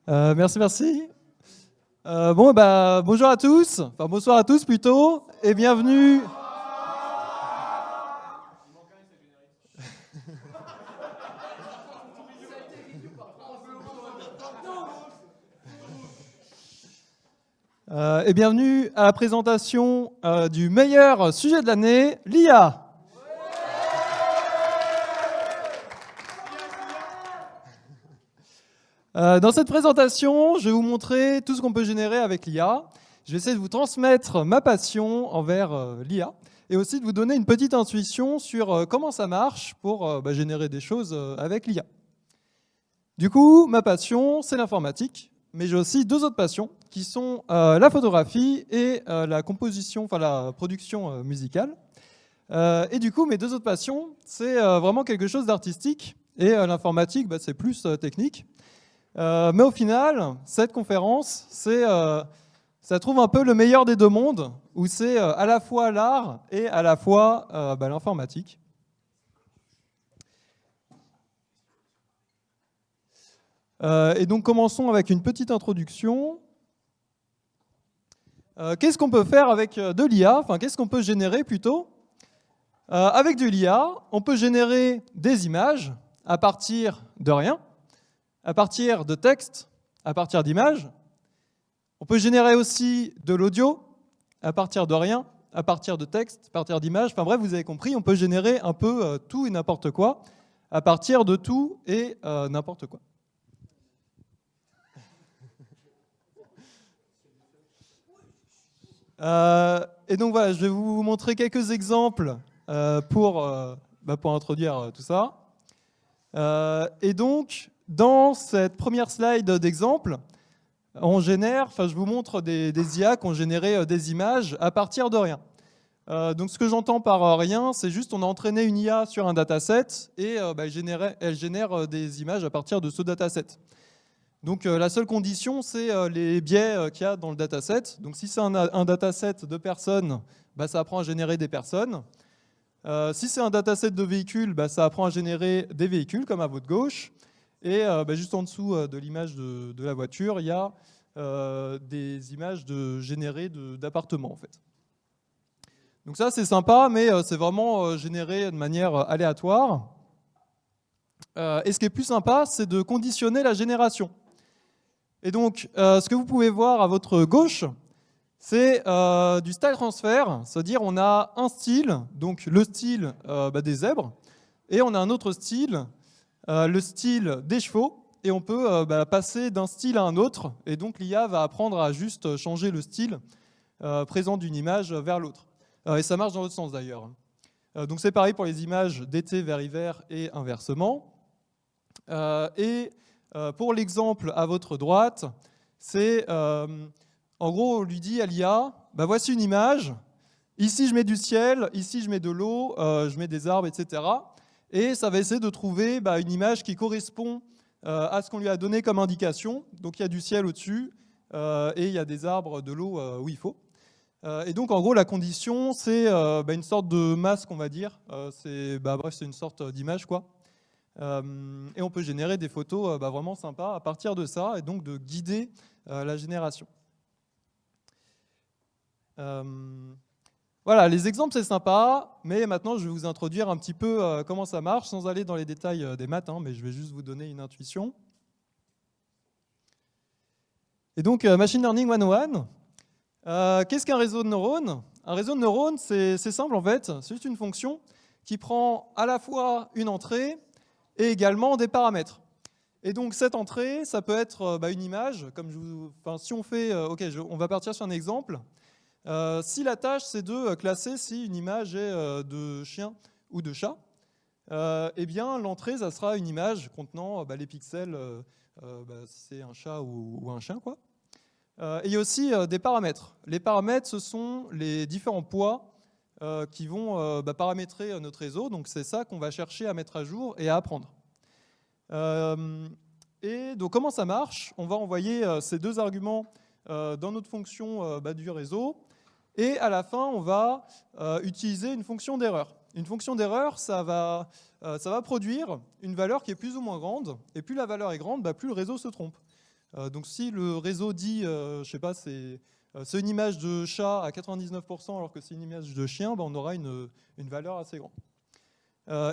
Merci, merci. Bonjour à tous, enfin bonsoir à tous plutôt, et bienvenue. Et bienvenue à la présentation du meilleur sujet de l'année, l'IA. Dans cette présentation, je vais vous montrer tout ce qu'on peut générer avec l'IA. Je vais essayer de vous transmettre ma passion envers l'IA et aussi de vous donner une petite intuition sur comment ça marche pour générer des choses avec l'IA. Du coup, ma passion, c'est l'informatique, mais j'ai aussi deux autres passions qui sont la photographie et la composition, enfin la production musicale. Et du coup, mes deux autres passions, c'est vraiment quelque chose d'artistique et l'informatique, c'est plus technique. Mais au final, cette conférence, ça trouve un peu le meilleur des deux mondes, où c'est à la fois l'art et à la fois l'informatique. Et donc commençons avec une petite introduction. Qu'est-ce qu'on peut faire avec de l'IA? Enfin, qu'est-ce qu'on peut générer plutôt? Avec de l'IA, on peut générer des images à partir de rien, à partir de textes, à partir d'images. On peut générer aussi de l'audio à partir de rien, à partir de textes, à partir d'images. Enfin bref, vous avez compris, on peut générer un peu tout et n'importe quoi à partir de tout et n'importe quoi. Et donc voilà, je vais vous montrer quelques exemples pour introduire tout ça. Et donc, dans cette première slide d'exemple, je vous montre des IA qui ont généré des images à partir de rien. Donc ce que j'entends par rien, c'est juste on a entraîné une IA sur un dataset et elle génère des images à partir de ce dataset. Donc la seule condition, c'est les biais qu'il y a dans le dataset. Donc si c'est un dataset de personnes, ça apprend à générer des personnes. Si c'est un dataset de véhicules, ça apprend à générer des véhicules, comme à votre gauche. Et juste en dessous de l'image de la voiture, il y a des images générées d'appartements, en fait. Donc ça, c'est sympa, mais c'est vraiment généré de manière aléatoire. Et ce qui est plus sympa, c'est de conditionner la génération. Et donc, ce que vous pouvez voir à votre gauche, c'est du style transfer, c'est-à-dire on a un style, donc le style des zèbres, et on a un autre style, le style des chevaux, et on peut passer d'un style à un autre, et donc l'IA va apprendre à juste changer le style présent d'une image vers l'autre. Et ça marche dans l'autre sens d'ailleurs. Donc c'est pareil pour les images d'été vers hiver et inversement. Pour l'exemple à votre droite, c'est en gros on lui dit à l'IA, voici une image, ici je mets du ciel, ici je mets de l'eau, je mets des arbres, etc. Et ça va essayer de trouver une image qui correspond à ce qu'on lui a donné comme indication. Donc il y a du ciel au-dessus et il y a des arbres, de l'eau où il faut. Et donc en gros la condition c'est une sorte de masque, on va dire. C'est une sorte d'image quoi. Et on peut générer des photos vraiment sympas à partir de ça et donc de guider la génération. Voilà, les exemples c'est sympa, mais maintenant je vais vous introduire un petit peu comment ça marche sans aller dans les détails des maths, mais je vais juste vous donner une intuition. Et donc Machine Learning 101, qu'est-ce qu'un réseau de neurones? Un réseau de neurones c'est simple en fait, c'est juste une fonction qui prend à la fois une entrée et également des paramètres. Et donc cette entrée, ça peut être une image, comme si on fait, on va partir sur un exemple. Si la tâche c'est de classer si une image est de chien ou de chat, eh bien l'entrée ça sera une image contenant les pixels, si c'est un chat ou un chien quoi. Et il y a aussi des paramètres. Les paramètres ce sont les différents poids qui vont paramétrer notre réseau. Donc c'est ça qu'on va chercher à mettre à jour et à apprendre. Et donc comment ça marche? On va envoyer ces deux arguments dans notre fonction du réseau. Et à la fin, on va utiliser une fonction d'erreur. Une fonction d'erreur, ça va produire une valeur qui est plus ou moins grande. Et plus la valeur est grande, plus le réseau se trompe. Donc si le réseau dit, je sais pas, c'est une image de chat à 99% alors que c'est une image de chien, on aura une valeur assez grande.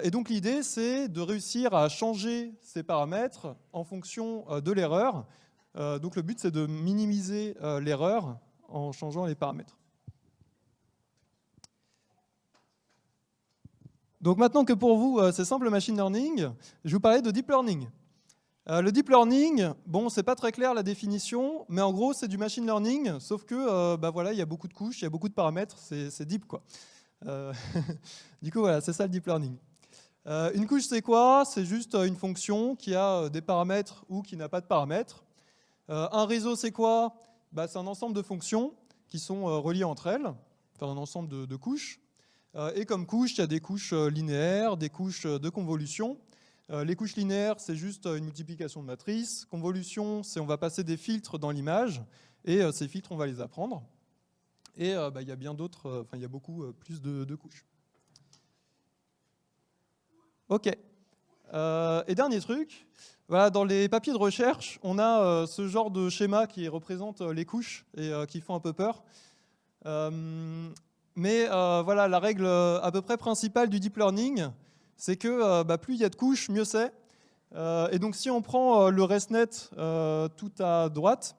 Et donc l'idée, c'est de réussir à changer ces paramètres en fonction de l'erreur. Donc le but, c'est de minimiser l'erreur en changeant les paramètres. Donc maintenant que pour vous, c'est simple machine learning, je vais vous parler de deep learning. Le deep learning, bon, c'est pas très clair la définition, mais en gros, c'est du machine learning, sauf que voilà, il y a beaucoup de couches, il y a beaucoup de paramètres, c'est deep, quoi. Du coup, voilà, c'est ça le deep learning. Une couche, c'est quoi? C'est juste une fonction qui a des paramètres ou qui n'a pas de paramètres. Un réseau, c'est quoi? C'est un ensemble de fonctions qui sont reliées entre elles, enfin un ensemble de couches. Et comme couche, il y a des couches linéaires, des couches de convolution. Les couches linéaires, c'est juste une multiplication de matrices. Convolution, c'est on va passer des filtres dans l'image, et ces filtres, on va les apprendre. Et il y a bien d'autres, il y a beaucoup plus de couches. Ok. Et dernier truc, voilà, dans les papiers de recherche, on a ce genre de schéma qui représente les couches et qui font un peu peur. Mais voilà, la règle à peu près principale du deep learning, c'est que plus il y a de couches, mieux c'est. Et donc si on prend le ResNet tout à droite,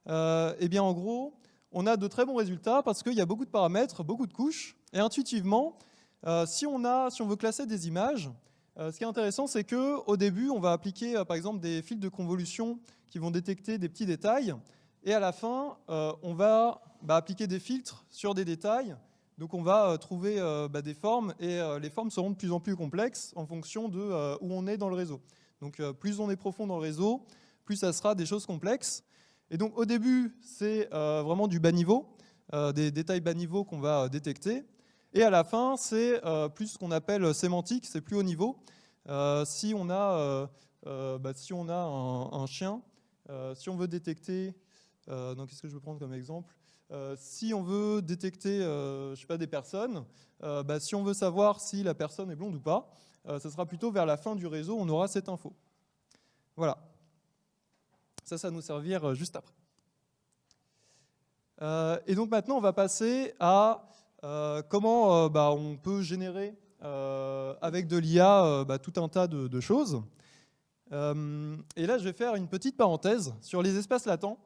eh bien en gros, on a de très bons résultats parce qu'il y a beaucoup de paramètres, beaucoup de couches. Et intuitivement, si on veut classer des images, ce qui est intéressant, c'est qu'au début, on va appliquer par exemple des fils de convolution qui vont détecter des petits détails. Et à la fin, on va appliquer des filtres sur des détails. Donc on va trouver des formes, et les formes seront de plus en plus complexes en fonction de où on est dans le réseau. Donc plus on est profond dans le réseau, plus ça sera des choses complexes. Et donc au début, c'est vraiment du bas niveau, des détails bas niveau qu'on va détecter. Et à la fin, c'est plus ce qu'on appelle sémantique, c'est plus haut niveau. Si on a un chien, si on veut détecter, donc qu'est-ce que je veux prendre comme exemple? Si on veut détecter je sais pas, des personnes, si on veut savoir si la personne est blonde ou pas, ça sera plutôt vers la fin du réseau, on aura cette info. Voilà. Ça va nous servir juste après. Et donc maintenant, on va passer à comment on peut générer avec de l'IA tout un tas de choses. Et là, je vais faire une petite parenthèse sur les espaces latents.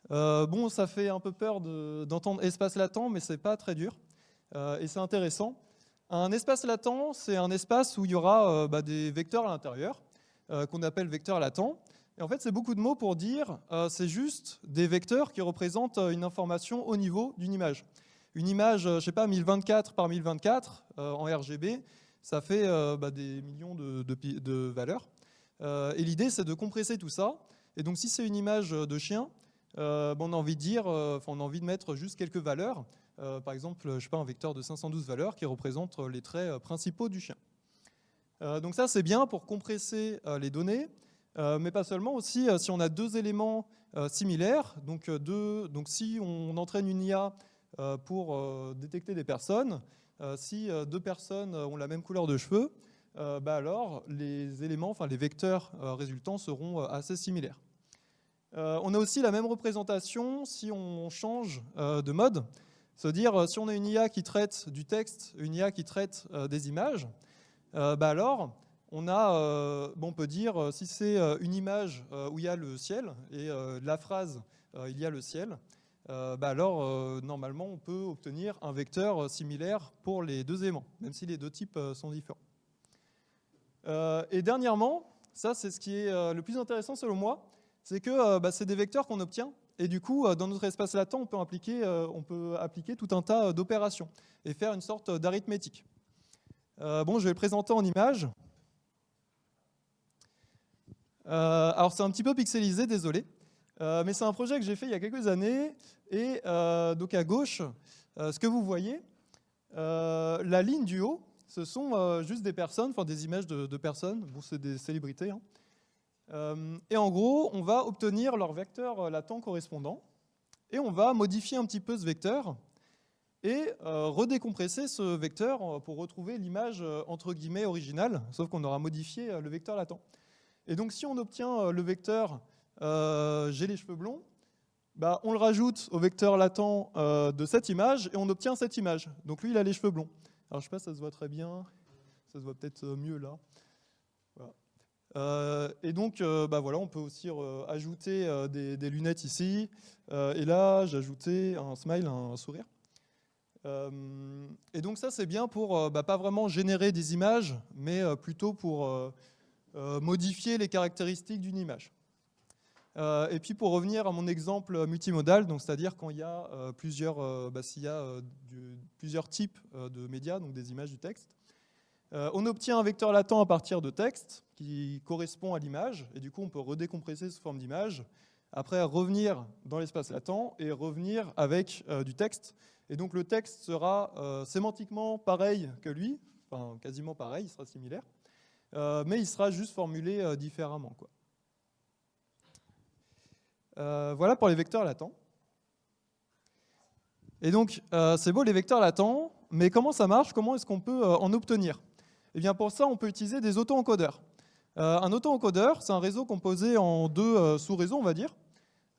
Bon, ça fait un peu peur d'entendre espace latent, mais c'est pas très dur. Et c'est intéressant. Un espace latent, c'est un espace où il y aura des vecteurs à l'intérieur, qu'on appelle vecteurs latents. Et en fait, c'est beaucoup de mots pour dire c'est juste des vecteurs qui représentent une information au niveau d'une image. Une image, je sais pas, 1024 par 1024 en RGB, ça fait des millions de valeurs. Et l'idée, c'est de compresser tout ça. Et donc, si c'est une image de chien, on a envie de dire, on a envie de mettre juste quelques valeurs. Par exemple, je sais pas, un vecteur de 512 valeurs qui représente les traits principaux du chien. Donc ça, c'est bien pour compresser les données, mais pas seulement, aussi si on a deux éléments similaires. Donc si on entraîne une IA pour détecter des personnes, si deux personnes ont la même couleur de cheveux, alors les éléments, les vecteurs résultants seront assez similaires. On a aussi la même représentation si on change de mode. C'est-à-dire, si on a une IA qui traite du texte, une IA qui traite des images, alors on peut dire, si c'est une image où il y a le ciel, et la phrase il y a le ciel, alors normalement on peut obtenir un vecteur similaire pour les deux éléments, même si les deux types sont différents. Et dernièrement, ça c'est ce qui est le plus intéressant selon moi, c'est que c'est des vecteurs qu'on obtient, et du coup dans notre espace latent on peut appliquer tout un tas d'opérations et faire une sorte d'arithmétique. Je vais le présenter en image. Alors c'est un petit peu pixelisé, désolé, mais c'est un projet que j'ai fait il y a quelques années, et donc à gauche, ce que vous voyez, la ligne du haut, ce sont juste des personnes, des images de personnes, bon, c'est des célébrités, hein. Et en gros, on va obtenir leur vecteur latent correspondant, et on va modifier un petit peu ce vecteur, et redécompresser ce vecteur pour retrouver l'image entre guillemets originale, sauf qu'on aura modifié le vecteur latent. Et donc si on obtient le vecteur j'ai les cheveux blonds, bah, on le rajoute au vecteur latent de cette image et on obtient cette image. Donc lui, il a les cheveux blonds. Alors je sais pas, ça se voit très bien, ça se voit peut-être mieux là. Voilà. Et donc, bah, voilà, on peut aussi ajouter des lunettes ici. Et là, j'ai ajouté un smile, un sourire. Et donc ça, c'est bien pour bah, pas vraiment générer des images, mais plutôt pour modifier les caractéristiques d'une image. Et puis pour revenir à mon exemple multimodal, donc c'est-à-dire quand il y a s'il y a plusieurs types de médias, donc des images, du texte, on obtient un vecteur latent à partir de texte qui correspond à l'image, et du coup on peut redécompresser sous forme d'image, après revenir dans l'espace latent et revenir avec du texte. Et donc le texte sera sémantiquement pareil que lui, enfin quasiment pareil, il sera similaire, mais il sera juste formulé différemment, quoi. Voilà pour les vecteurs latents. Et donc, c'est beau les vecteurs latents, mais comment ça marche? Comment est-ce qu'on peut en obtenir? Eh bien, pour ça, on peut utiliser des auto-encodeurs. Un auto-encodeur, c'est un réseau composé en deux sous-réseaux, on va dire.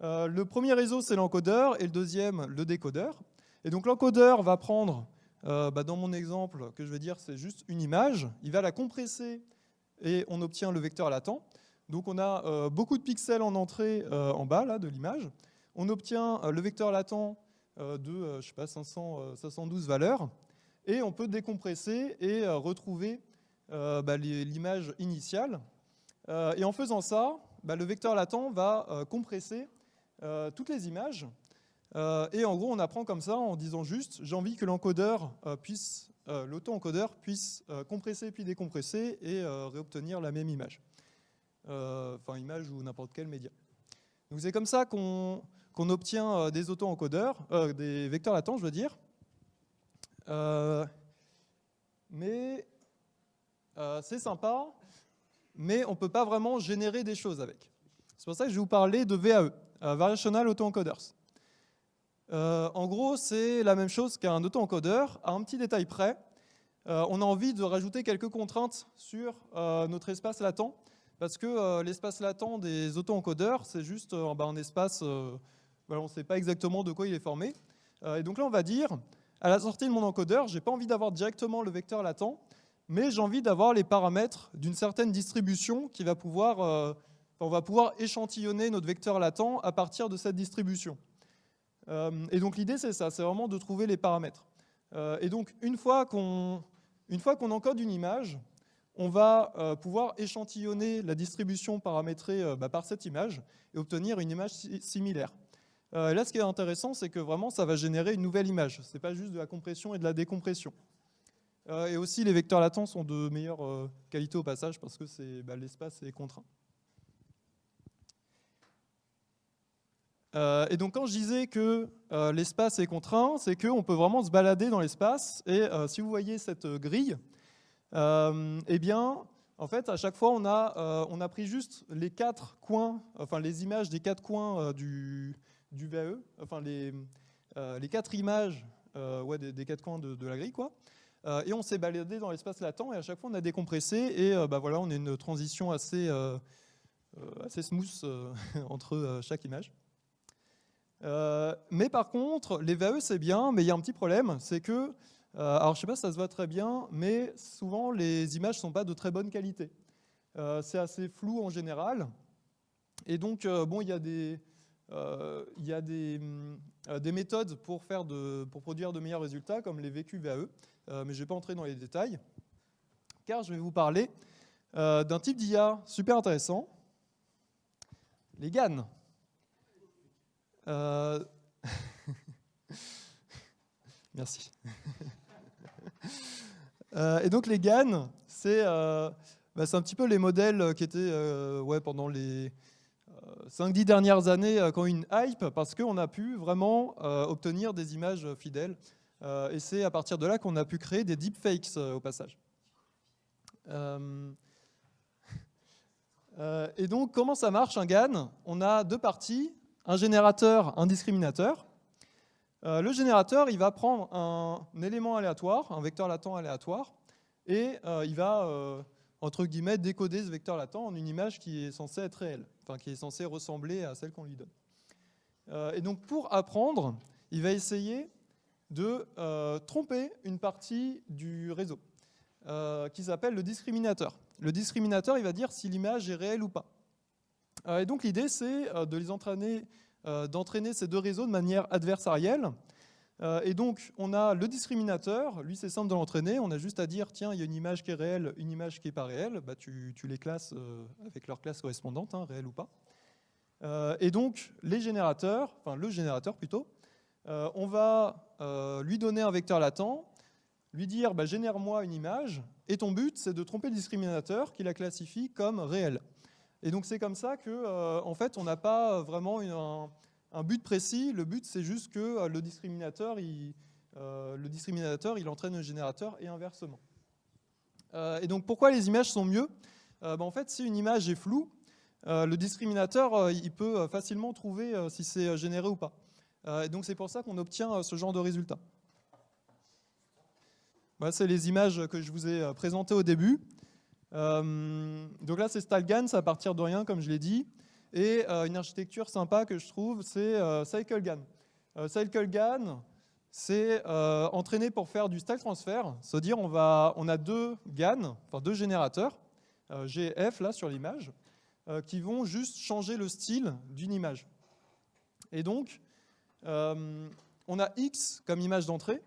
Le premier réseau, c'est l'encodeur, et le deuxième, le décodeur. Et donc, l'encodeur va prendre, dans mon exemple que je vais dire, c'est juste une image. Il va la compresser et on obtient le vecteur latent. Donc on a beaucoup de pixels en entrée en bas là, de l'image. On obtient le vecteur latent de je sais pas, 512 valeurs. Et on peut décompresser et retrouver l'image initiale. Et en faisant ça, le vecteur latent va compresser toutes les images. Et en gros, on apprend comme ça en disant juste, j'ai envie que l'encodeur l'auto-encodeur puisse compresser puis décompresser et réobtenir la même image. Enfin, image ou n'importe quel média. Donc c'est comme ça qu'on obtient des auto-encodeurs, des vecteurs latents, je veux dire. Mais c'est sympa, mais on ne peut pas vraiment générer des choses avec. C'est pour ça que je vais vous parler de VAE, Variational Auto-Encoders. En gros, c'est la même chose qu'un auto-encodeur, à un petit détail près. On a envie de rajouter quelques contraintes sur notre espace latent, parce que l'espace latent des auto-encodeurs, c'est juste un espace, on ne sait pas exactement de quoi il est formé. Et donc là, on va dire, à la sortie de mon encodeur, je n'ai pas envie d'avoir directement le vecteur latent, mais j'ai envie d'avoir les paramètres d'une certaine distribution qui va pouvoir, on va pouvoir échantillonner notre vecteur latent à partir de cette distribution. Et donc l'idée, c'est ça, c'est vraiment de trouver les paramètres. Et donc une fois qu'on encode une image, on va pouvoir échantillonner la distribution paramétrée par cette image et obtenir une image similaire. Là, ce qui est intéressant, c'est que vraiment, ça va générer une nouvelle image. Ce n'est pas juste de la compression et de la décompression. Et aussi, les vecteurs latents sont de meilleure qualité au passage parce que l'espace est contraint. Et donc, quand je disais que l'espace est contraint, c'est qu'on peut vraiment se balader dans l'espace. Et si vous voyez cette grille, eh bien, en fait, à chaque fois, on a pris juste les 4 coins, enfin les images des 4 coins du VAE, enfin les 4 images des 4 coins de la grille, quoi. Et on s'est baladé dans l'espace latent et à chaque fois, on a décompressé et voilà, on a une transition assez smooth entre chaque image. Mais par contre, les VAE, c'est bien, mais il y a un petit problème, c'est que alors, je ne sais pas si ça se voit très bien, mais souvent, les images ne sont pas de très bonne qualité. C'est assez flou en général. Et donc, il y a des méthodes pour produire de meilleurs résultats, comme les VQ-VAE, mais je ne vais pas entrer dans les détails, car je vais vous parler d'un type d'IA super intéressant, les GAN. Merci. Et donc les GAN, c'est un petit peu les modèles qui étaient pendant les 5-10 dernières années qui ont eu une hype parce qu'on a pu vraiment obtenir des images fidèles. Et c'est à partir de là qu'on a pu créer des deepfakes au passage. Et donc comment ça marche un GAN? On a 2 parties, un générateur, un discriminateur. Le générateur, il va prendre un élément aléatoire, un vecteur latent aléatoire, et il va entre guillemets, décoder ce vecteur latent en une image qui est censée être réelle, enfin qui est censée ressembler à celle qu'on lui donne. Et donc pour apprendre, il va essayer de tromper une partie du réseau qui s'appelle le discriminateur. Le discriminateur, il va dire si l'image est réelle ou pas. Et donc l'idée, c'est de les entraîner, d'entraîner ces deux réseaux de manière adversarielle. Et donc on a le discriminateur, lui c'est simple de l'entraîner, on a juste à dire tiens, il y a une image qui est réelle, une image qui n'est pas réelle, bah, tu les classes avec leur classe correspondante, hein, réelle ou pas. Et donc les générateurs, enfin le générateur plutôt, on va lui donner un vecteur latent, lui dire bah, génère-moi une image, et ton but c'est de tromper le discriminateur qui la classifie comme réelle. Et donc c'est comme ça que en fait on n'a pas vraiment un but précis. Le but c'est juste que le discriminateur il entraîne le générateur et inversement. Et donc pourquoi les images sont mieux? En fait si une image est floue, le discriminateur il peut facilement trouver si c'est généré ou pas. Et donc c'est pour ça qu'on obtient ce genre de résultat. Voilà, c'est les images que je vous ai présentées au début. Donc là c'est StyleGAN, c'est à partir de rien comme je l'ai dit. Et une architecture sympa que je trouve, c'est CycleGAN. CycleGAN, c'est entraîné pour faire du style transfer, c'est-à-dire on a deux GAN, enfin deux générateurs, G et F là sur l'image, qui vont juste changer le style d'une image. Et donc, on a X comme image d'entrée,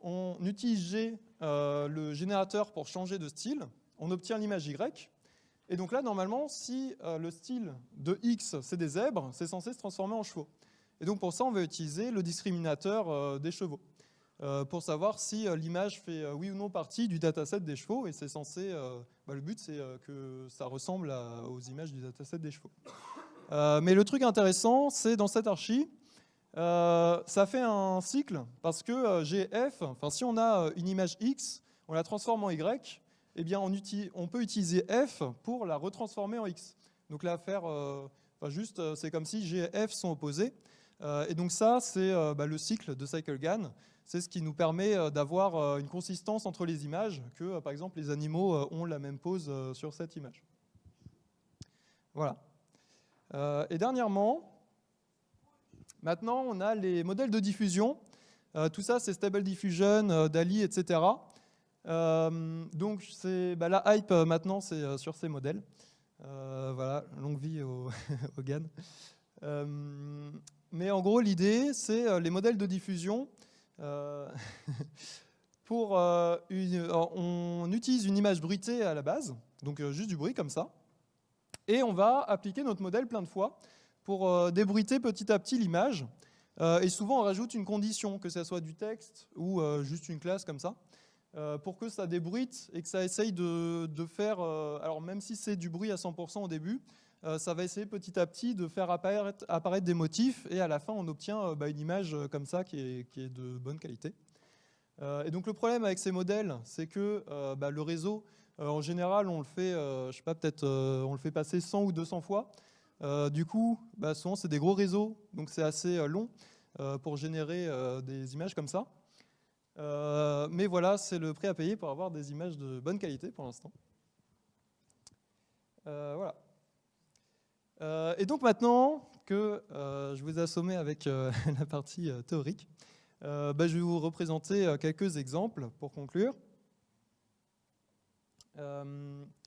on utilise G, le générateur, pour changer de style, on obtient l'image Y. Et donc là, normalement, si le style de X, c'est des zèbres, c'est censé se transformer en chevaux. Et donc pour ça, on va utiliser le discriminateur des chevaux, pour savoir si l'image fait oui ou non partie du dataset des chevaux. Et c'est censé, le but, c'est que ça ressemble aux images du dataset des chevaux. Mais le truc intéressant, c'est dans cette archi, ça fait un cycle, parce que GF, si on a une image X, on la transforme en Y, eh bien on peut utiliser F pour la retransformer en X. Donc là, c'est comme si G et F sont opposés. Et donc ça, c'est le cycle de CycleGAN. C'est ce qui nous permet d'avoir une consistance entre les images, que par exemple les animaux ont la même pose sur cette image. Voilà. Et dernièrement, maintenant, on a les modèles de diffusion. Tout ça, c'est Stable Diffusion, DALI, etc. Donc, la hype maintenant, c'est sur ces modèles. Voilà, longue vie au GAN. Mais en gros, l'idée, c'est les modèles de diffusion. On utilise une image bruitée à la base, donc juste du bruit comme ça. Et on va appliquer notre modèle plein de fois pour débruiter petit à petit l'image. Et souvent, on rajoute une condition, que ce soit du texte ou juste une classe comme ça, pour que ça débruite et que ça essaye de faire... alors même si c'est du bruit à 100% au début, ça va essayer petit à petit de faire apparaître des motifs, et à la fin, on obtient une image comme ça qui est de bonne qualité. Et donc le problème avec ces modèles, c'est que le réseau, en général, on le fait, on le fait passer 100 ou 200 fois. Du coup, souvent, c'est des gros réseaux, donc c'est assez long pour générer des images comme ça. Mais voilà, c'est le prix à payer pour avoir des images de bonne qualité pour l'instant. Voilà. Et donc maintenant que je vous ai assommé avec la partie théorique, je vais vous représenter quelques exemples pour conclure. Ah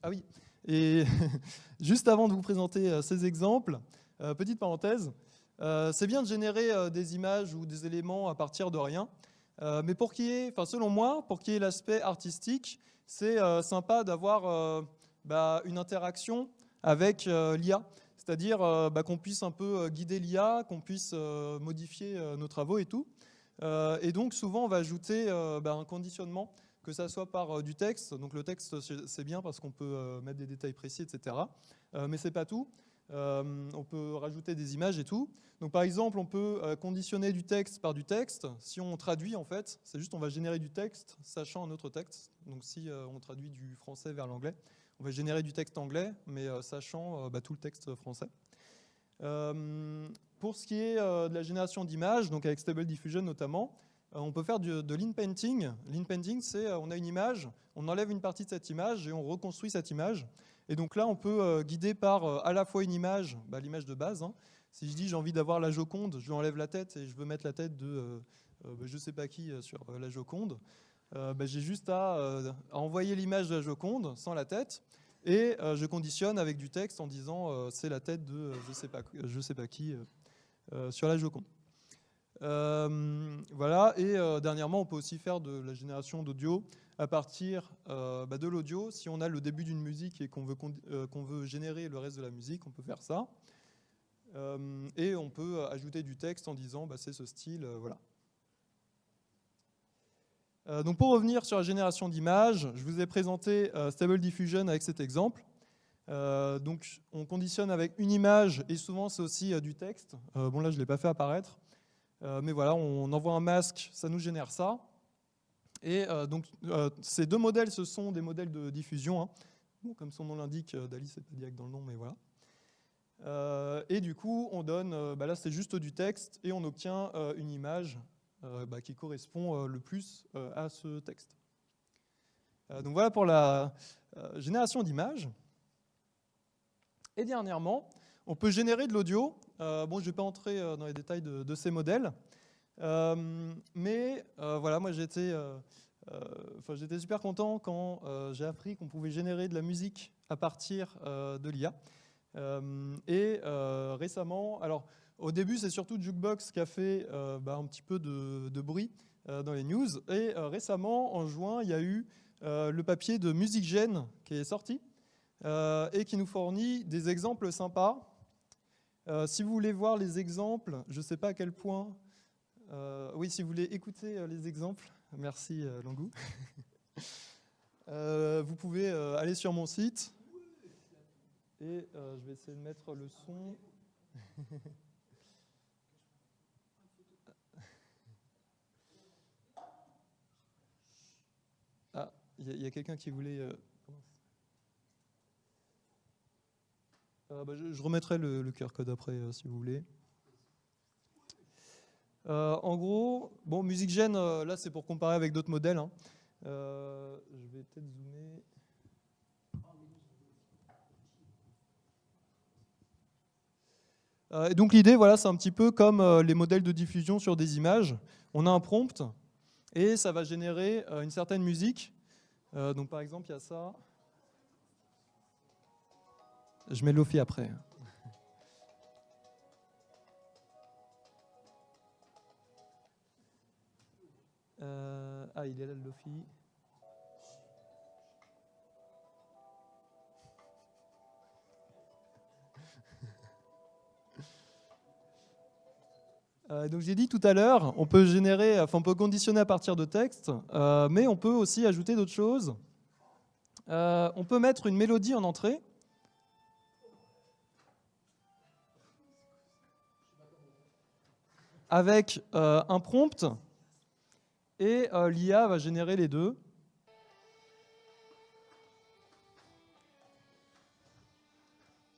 oui, et juste avant de vous présenter ces exemples, petite parenthèse, c'est bien de générer des images ou des éléments à partir de rien, mais selon moi, pour qu'il y ait l'aspect artistique, c'est sympa d'avoir une interaction avec l'IA, c'est-à-dire qu'on puisse un peu guider l'IA, qu'on puisse modifier nos travaux et tout. Et donc souvent on va ajouter un conditionnement, que ça soit par du texte. Donc le texte c'est bien parce qu'on peut mettre des détails précis, etc. Mais c'est pas tout. On peut rajouter des images et tout. Donc par exemple on peut conditionner du texte par du texte. Si on traduit en fait, c'est juste on va générer du texte sachant un autre texte. Donc si on traduit du français vers l'anglais, on va générer du texte anglais mais sachant tout le texte français. Pour ce qui est de la génération d'images, donc avec Stable Diffusion notamment, on peut faire de l'inpainting. L'inpainting, c'est on a une image, on enlève une partie de cette image et on reconstruit cette image. Et donc là, on peut guider par à la fois une image, l'image de base. Hein. Si je dis j'ai envie d'avoir la Joconde, je lui enlève la tête et je veux mettre la tête de je sais pas qui sur la Joconde. J'ai juste à envoyer l'image de la Joconde sans la tête et je conditionne avec du texte en disant c'est la tête de je sais pas qui sur la Joconde. Voilà, et dernièrement, on peut aussi faire de la génération d'audio à partir de l'audio. Si on a le début d'une musique et qu'on veut générer le reste de la musique, on peut faire ça. Et on peut ajouter du texte en disant c'est ce style, voilà. Donc pour revenir sur la génération d'images, je vous ai présenté Stable Diffusion avec cet exemple. Donc on conditionne avec une image et souvent c'est aussi du texte. Bon là je ne l'ai pas fait apparaître. Mais voilà, on envoie un masque, ça nous génère ça. Et donc, ces deux modèles, ce sont des modèles de diffusion. Hein. Bon, comme son nom l'indique, DALL-E, c'est pas direct dans le nom, mais voilà. Et du coup, on donne, là c'est juste du texte, et on obtient une image qui correspond le plus à ce texte. Donc voilà pour la génération d'images. Et dernièrement, on peut générer de l'audio. Je ne vais pas entrer dans les détails de ces modèles. Mais voilà, moi j'étais super content quand j'ai appris qu'on pouvait générer de la musique à partir de l'IA. Et récemment, alors au début c'est surtout Jukebox qui a fait un petit peu de bruit dans les news. Et récemment, en juin, il y a eu le papier de MusicGen qui est sorti et qui nous fournit des exemples sympas. Si vous voulez voir les exemples, je ne sais pas à quel point... oui, si vous voulez écouter les exemples, merci Langou. Vous pouvez aller sur mon site et je vais essayer de mettre le son. Ah, il y a quelqu'un qui voulait... je remettrai le QR code après, si vous voulez. En gros, MusicGen, là, c'est pour comparer avec d'autres modèles. Hein. Je vais peut-être zoomer. Et donc l'idée, voilà, c'est un petit peu comme les modèles de diffusion sur des images. On a un prompt et ça va générer une certaine musique. Donc par exemple, il y a ça. Je mets Lofi après. Il est là le Lofi. Donc j'ai dit tout à l'heure, on peut on peut conditionner à partir de texte, mais on peut aussi ajouter d'autres choses. On peut mettre une mélodie en entrée. Avec un prompt, et l'IA va générer les deux.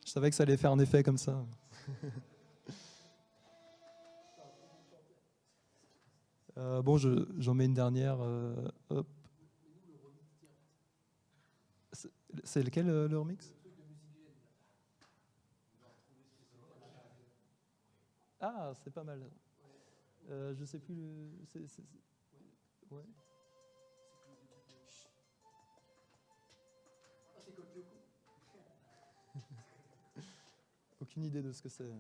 Je savais que ça allait faire un effet comme ça. J'en mets une dernière. Hop. C'est lequel le remix? Ah, c'est pas mal. Je sais plus le. Ouais. Aucune idée de ce que c'est.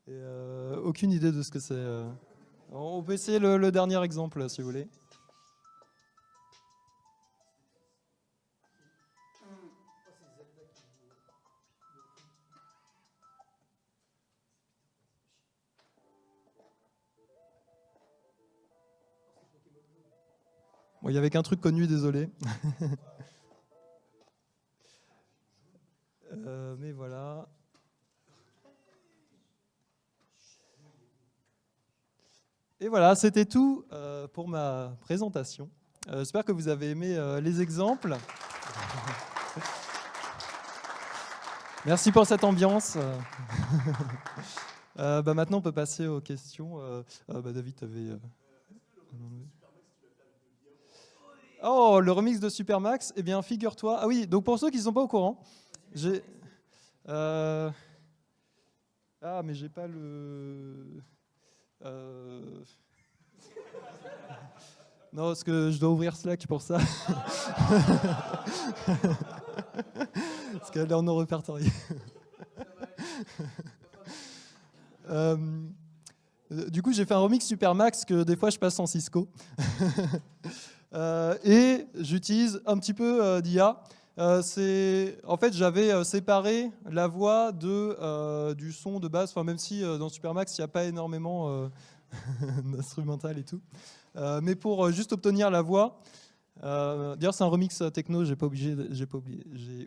Et aucune idée de ce que c'est. On peut essayer le dernier exemple, si vous voulez. Bon, il n'y avait qu'un truc connu, désolé. Mais voilà. Et voilà, c'était tout pour ma présentation. J'espère que vous avez aimé les exemples. Merci pour cette ambiance. Maintenant, on peut passer aux questions. David, tu avais... Oh, le remix de Supermax. Eh bien, figure-toi... Ah oui, donc pour ceux qui ne sont pas au courant, j'ai... Ah, mais j'ai pas le... Non, parce que je dois ouvrir Slack pour ça. Parce qu'elle est en non répertorié. Du coup, j'ai fait un remix Supermax que des fois je passe en Cisco. Et j'utilise un petit peu d'IA. En fait, j'avais séparé la voix du son de base, même si dans Supermax, il n'y a pas énormément d'instrumental et tout. Mais pour juste obtenir la voix, d'ailleurs c'est un remix techno, j'ai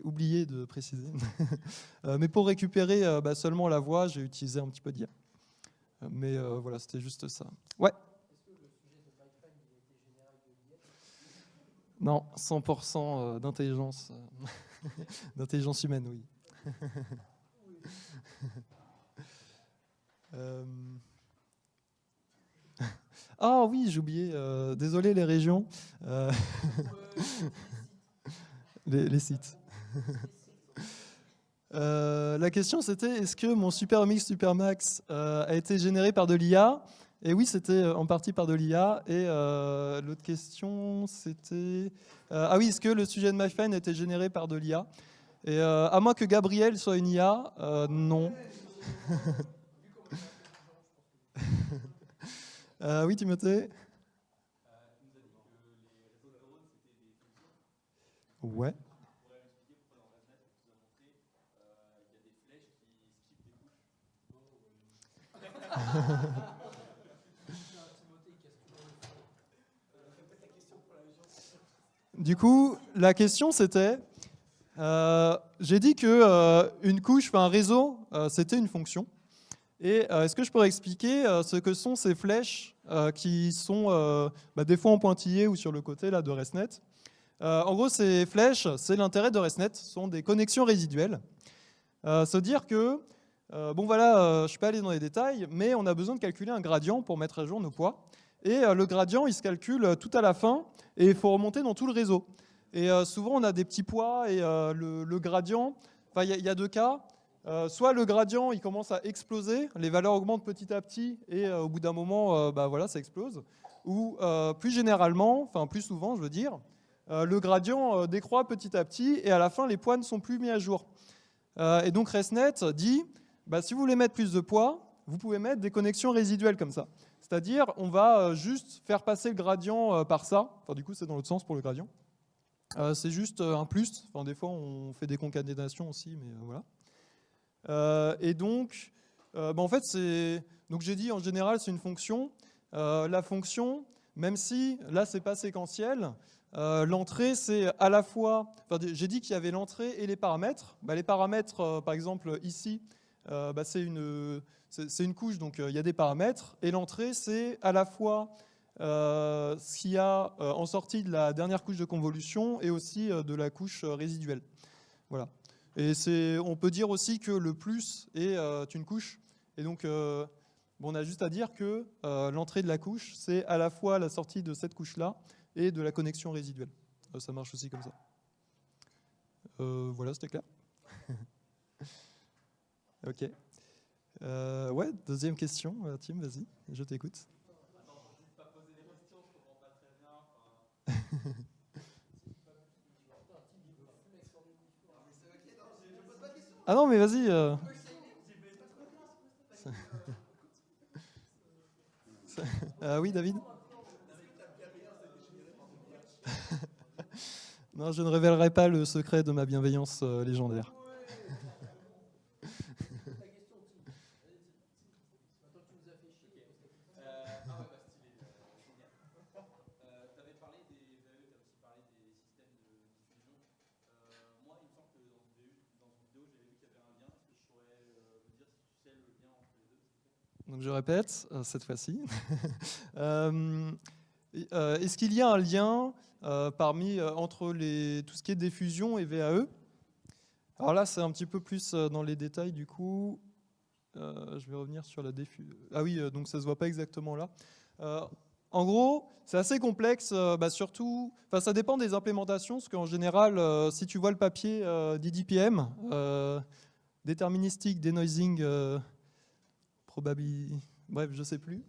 oublié de préciser. Mais pour récupérer seulement la voix, j'ai utilisé un petit peu d'IA. Mais voilà, c'était juste ça. Ouais. Non, 100% d'intelligence, d'intelligence humaine, oui. Ah oui, j'ai oublié. Désolé les régions. Les sites. La question c'était, est-ce que mon Super Mix Supermax a été généré par de l'IA? Et oui, c'était en partie par de l'IA. Et l'autre question c'était... ah oui, est-ce que le sujet de MyFine a été généré par de l'IA? Et à moins que Gabriel soit une IA, non. Oui, Timothée? Ouais. Du coup, la question c'était, j'ai dit que une couche, un réseau, c'était une fonction. Et est-ce que je pourrais expliquer ce que sont ces flèches qui sont des fois en pointillé ou sur le côté là, de ResNet? En gros, ces flèches, c'est l'intérêt de ResNet, ce sont des connexions résiduelles. Se dire que, je ne suis pas allé dans les détails, mais on a besoin de calculer un gradient pour mettre à jour nos poids. Et le gradient, il se calcule tout à la fin et il faut remonter dans tout le réseau. Et souvent, on a des petits poids et le gradient, il y a deux cas. Soit le gradient il commence à exploser, les valeurs augmentent petit à petit et au bout d'un moment, ça explose. Ou plus généralement, plus souvent, je veux dire, le gradient décroît petit à petit et à la fin, les poids ne sont plus mis à jour. Et donc ResNet dit, si vous voulez mettre plus de poids, vous pouvez mettre des connexions résiduelles comme ça. C'est-à-dire, on va juste faire passer le gradient par ça. Du coup, c'est dans l'autre sens pour le gradient. C'est juste un plus. Des fois, on fait des concaténations aussi, mais voilà. Et donc, en fait, donc j'ai dit en général, c'est une fonction. La fonction, même si là, c'est pas séquentiel, l'entrée, c'est à la fois... j'ai dit qu'il y avait l'entrée et les paramètres. Les paramètres, par exemple, ici, c'est une couche, donc il y a des paramètres. Et l'entrée, c'est à la fois ce qu'il y a en sortie de la dernière couche de convolution et aussi de la couche résiduelle. Voilà. Et on peut dire aussi que le plus est une couche. Et donc, on a juste à dire que l'entrée de la couche, c'est à la fois la sortie de cette couche-là et de la connexion résiduelle. Ça marche aussi comme ça. Voilà, c'était clair. Ok. Ouais, deuxième question. Tim, vas-y, je t'écoute. Ah non, mais vas-y. Oui, David? Non, je ne révélerai pas le secret de ma bienveillance légendaire. Donc je répète, cette fois-ci. Est-ce qu'il y a un lien entre tout ce qui est diffusion et VAE? Alors là, c'est un petit peu plus dans les détails du coup. Je vais revenir sur la diffusion. Ah oui, donc ça se voit pas exactement là. En gros, c'est assez complexe, surtout, ça dépend des implémentations, parce qu'en général, si tu vois le papier d'IDPM, déterministic denoising probability, bref, je sais plus,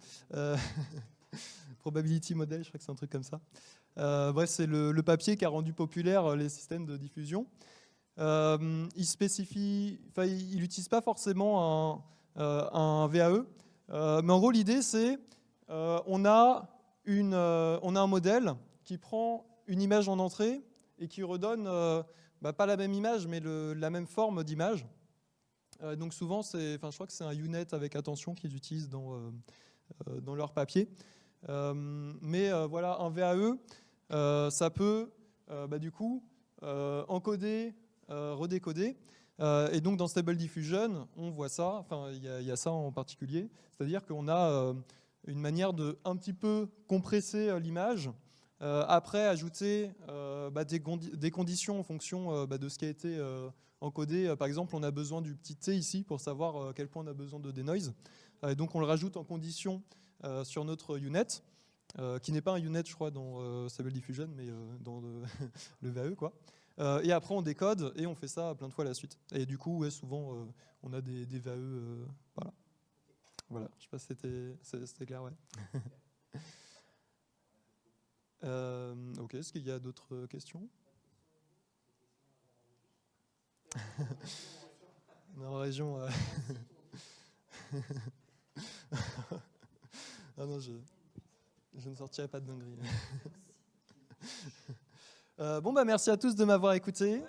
probability model, je crois que c'est un truc comme ça. Bref, c'est le papier qui a rendu populaire les systèmes de diffusion. Il spécifie, il n'utilise pas forcément un VAE, mais en gros l'idée c'est on a un modèle qui prend une image en entrée et qui redonne pas la même image mais la même forme d'image. Donc souvent je crois que c'est un UNet avec attention qu'ils utilisent dans leur papier. Mais voilà, un VAE, ça peut du coup encoder, redécoder. Et donc dans Stable Diffusion, on voit ça, il y a ça en particulier, c'est-à-dire qu'on a une manière de un petit peu compresser l'image, après ajouter des conditions en fonction de ce qui a été encodé. Par exemple, on a besoin du petit t ici pour savoir à quel point on a besoin de denoise. Et donc on le rajoute en condition sur notre UNet, qui n'est pas un UNet, je crois, dans Stable Diffusion, mais dans le VAE, quoi. Et après, on décode et on fait ça plein de fois à la suite. Et du coup, ouais, souvent, on a des VAE. Voilà. Voilà. Je ne sais pas si c'était clair, ouais. Ok, est-ce qu'il y a d'autres questions? Dans la région. Ah non, je ne sortirai pas de dinguerie. Merci à tous de m'avoir écouté.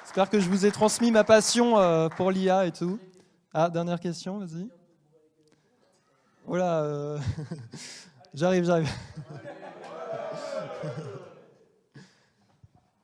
J'espère que je vous ai transmis ma passion pour l'IA et tout. Ah, dernière question, vas-y. Voilà, j'arrive.